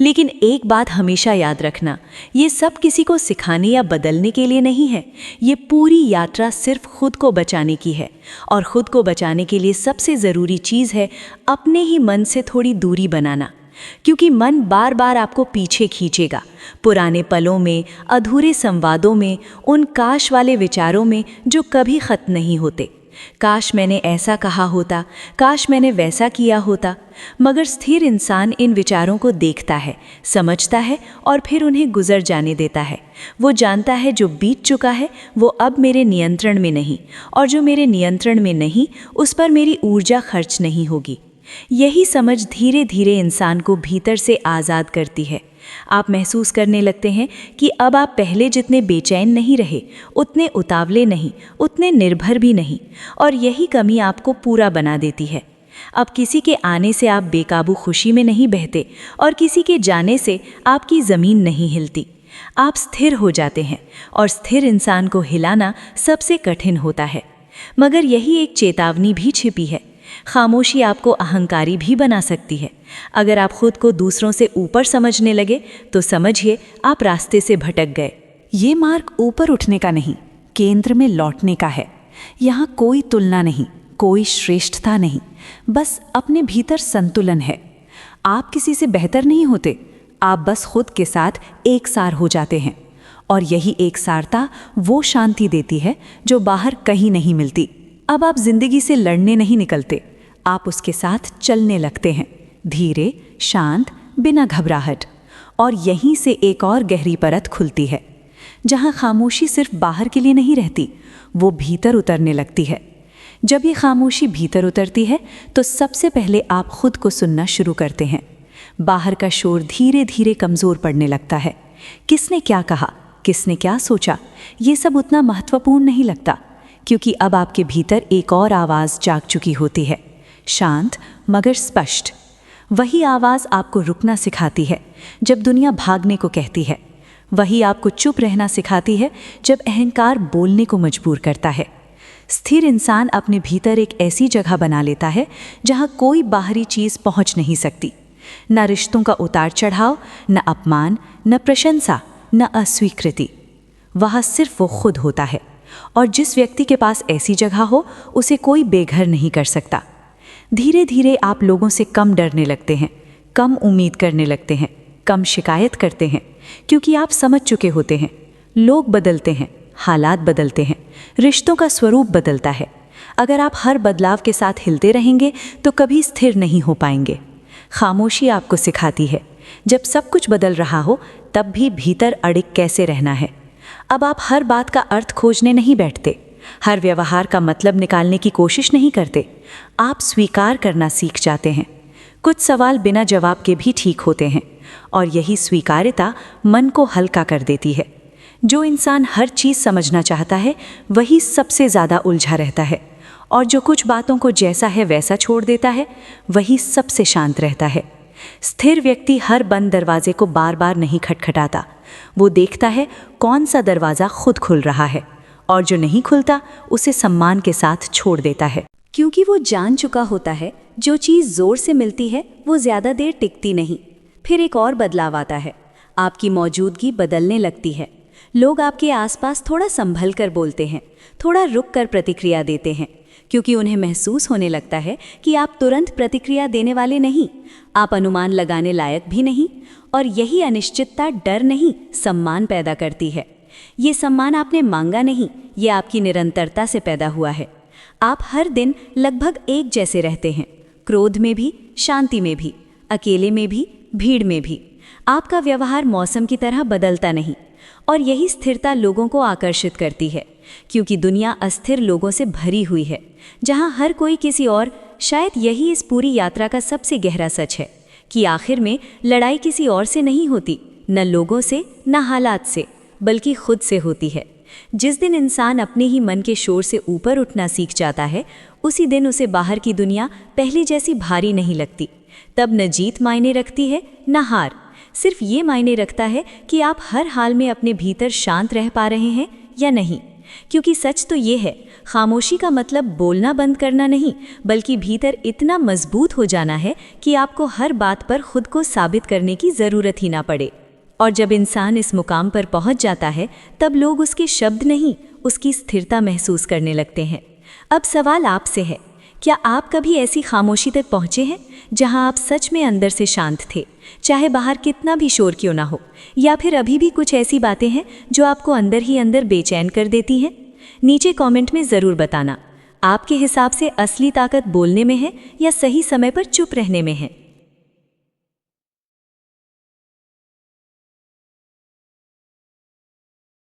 लेकिन एक बात हमेशा याद रखना, ये सब किसी को सिखाने या बदलने के लिए नहीं है। ये पूरी यात्रा सिर्फ खुद को बचाने की है, और खुद को बचाने के लिए सबसे ज़रूरी चीज़ है अपने ही मन से थोड़ी दूरी बनाना, क्योंकि मन बार बार आपको पीछे खींचेगा, पुराने पलों में, अधूरे संवादों में, उन काश वाले विचारों में जो कभी ख़त्म नहीं होते। काश मैंने ऐसा कहा होता, काश मैंने वैसा किया होता। मगर स्थिर इंसान इन विचारों को देखता है, समझता है, और फिर उन्हें गुजर जाने देता है। वो जानता है जो बीत चुका है वो अब मेरे नियंत्रण में नहीं, और जो मेरे नियंत्रण में नहीं उस पर मेरी ऊर्जा खर्च नहीं होगी। यही समझ धीरे धीरे इंसान को भीतर से आज़ाद करती है। आप महसूस करने लगते हैं कि अब आप पहले जितने बेचैन नहीं रहे, उतने उतावले नहीं, उतने निर्भर भी नहीं, और यही कमी आपको पूरा बना देती है। अब किसी के आने से आप बेकाबू खुशी में नहीं बहते, और किसी के जाने से आपकी ज़मीन नहीं हिलती। आप स्थिर हो जाते हैं, और स्थिर इंसान को हिलाना सबसे कठिन होता है। मगर यही एक चेतावनी भी छिपी है। खामोशी आपको अहंकारी भी बना सकती है। अगर आप खुद को दूसरों से ऊपर समझने लगे तो समझिए आप रास्ते से भटक गए। ये मार्ग ऊपर उठने का नहीं, केंद्र में लौटने का है। यहाँ कोई तुलना नहीं, कोई श्रेष्ठता नहीं, बस अपने भीतर संतुलन है। आप किसी से बेहतर नहीं होते, आप बस खुद के साथ एकसार हो जाते हैं। और यही एकसारता वो शांति देती है जो बाहर कहीं नहीं मिलती। अब आप जिंदगी से लड़ने नहीं निकलते, आप उसके साथ चलने लगते हैं, धीरे, शांत, बिना घबराहट। और यहीं से एक और गहरी परत खुलती है, जहाँ खामोशी सिर्फ बाहर के लिए नहीं रहती, वो भीतर उतरने लगती है। जब ये खामोशी भीतर उतरती है तो सबसे पहले आप खुद को सुनना शुरू करते हैं। बाहर का शोर धीरे धीरे कमज़ोर पड़ने लगता है। किसने क्या कहा, किसने क्या सोचा, ये सब उतना महत्वपूर्ण नहीं लगता, क्योंकि अब आपके भीतर एक और आवाज़ जाग चुकी होती है, शांत मगर स्पष्ट। वही आवाज़ आपको रुकना सिखाती है जब दुनिया भागने को कहती है। वही आपको चुप रहना सिखाती है जब अहंकार बोलने को मजबूर करता है। स्थिर इंसान अपने भीतर एक ऐसी जगह बना लेता है जहाँ कोई बाहरी चीज़ पहुँच नहीं सकती। न रिश्तों का उतार चढ़ाव, न अपमान, न प्रशंसा, न अस्वीकृति। वह सिर्फ वो खुद होता है। और जिस व्यक्ति के पास ऐसी जगह हो उसे कोई बेघर नहीं कर सकता। धीरे धीरे आप लोगों से कम डरने लगते हैं, कम उम्मीद करने लगते हैं, कम शिकायत करते हैं, क्योंकि आप समझ चुके होते हैं लोग बदलते हैं, हालात बदलते हैं, रिश्तों का स्वरूप बदलता है। अगर आप हर बदलाव के साथ हिलते रहेंगे तो कभी स्थिर नहीं हो पाएंगे। खामोशी आपको सिखाती है जब सब कुछ बदल रहा हो तब भी भीतर अड़िग कैसे रहना है। अब आप हर बात का अर्थ खोजने नहीं बैठते, हर व्यवहार का मतलब निकालने की कोशिश नहीं करते। आप स्वीकार करना सीख जाते हैं। कुछ सवाल बिना जवाब के भी ठीक होते हैं, और यही स्वीकार्यता मन को हल्का कर देती है। जो इंसान हर चीज़ समझना चाहता है वही सबसे ज़्यादा उलझा रहता है, और जो कुछ बातों को जैसा है वैसा छोड़ देता है वही सबसे शांत रहता है। स्थिर व्यक्ति हर बंद दरवाजे को बार बार नहीं खटखटाता, वो देखता है कौन सा दरवाज़ा खुद खुल रहा है, और जो नहीं खुलता उसे सम्मान के साथ छोड़ देता है। क्योंकि वो जान चुका होता है जो चीज़ जोर से मिलती है वो ज़्यादा देर टिकती नहीं। फिर एक और बदलाव आता है, आपकी मौजूदगी बदलने लगती है। लोग आपके आसपास थोड़ा संभल कर बोलते हैं, थोड़ा रुक कर प्रतिक्रिया देते हैं, क्योंकि उन्हें महसूस होने लगता है कि आप तुरंत प्रतिक्रिया देने वाले नहीं, आप अनुमान लगाने लायक भी नहीं। और यही अनिश्चितता डर नहीं, सम्मान पैदा करती है। ये सम्मान आपने मांगा नहीं, ये आपकी निरंतरता से पैदा हुआ है। आप हर दिन लगभग एक जैसे रहते हैं, क्रोध में भी, शांति में भी, अकेले में भी, भीड़ में भी। आपका व्यवहार मौसम की तरह बदलता नहीं। और यही स्थिरता लोगों को आकर्षित करती है, क्योंकि दुनिया अस्थिर लोगों से भरी हुई है, जहां हर कोई किसी और। शायद यही इस पूरी यात्रा का सबसे गहरा सच है कि आखिर में लड़ाई किसी और से नहीं होती, न लोगों से, न हालात से, बल्कि खुद से होती है। जिस दिन इंसान अपने ही मन के शोर से ऊपर उठना सीख जाता है, उसी दिन उसे बाहर की दुनिया पहले जैसी भारी नहीं लगती। तब न जीत मायने रखती है, न हार। सिर्फ ये मायने रखता है कि आप हर हाल में अपने भीतर शांत रह पा रहे हैं या नहीं। क्योंकि सच तो ये है, खामोशी का मतलब बोलना बंद करना नहीं, बल्कि भीतर इतना मजबूत हो जाना है कि आपको हर बात पर खुद को साबित करने की ज़रूरत ही ना पड़े। और जब इंसान इस मुकाम पर पहुंच जाता है, तब लोग उसके शब्द नहीं, उसकी स्थिरता महसूस करने लगते हैं। अब सवाल आपसे है, क्या आप कभी ऐसी खामोशी तक पहुँचे हैं जहां आप सच में अंदर से शांत थे, चाहे बाहर कितना भी शोर क्यों ना हो? या फिर अभी भी कुछ ऐसी बातें हैं जो आपको अंदर ही अंदर बेचैन कर देती हैं? नीचे कमेंट में ज़रूर बताना। आपके हिसाब से असली ताकत बोलने में है या सही समय पर चुप रहने में है?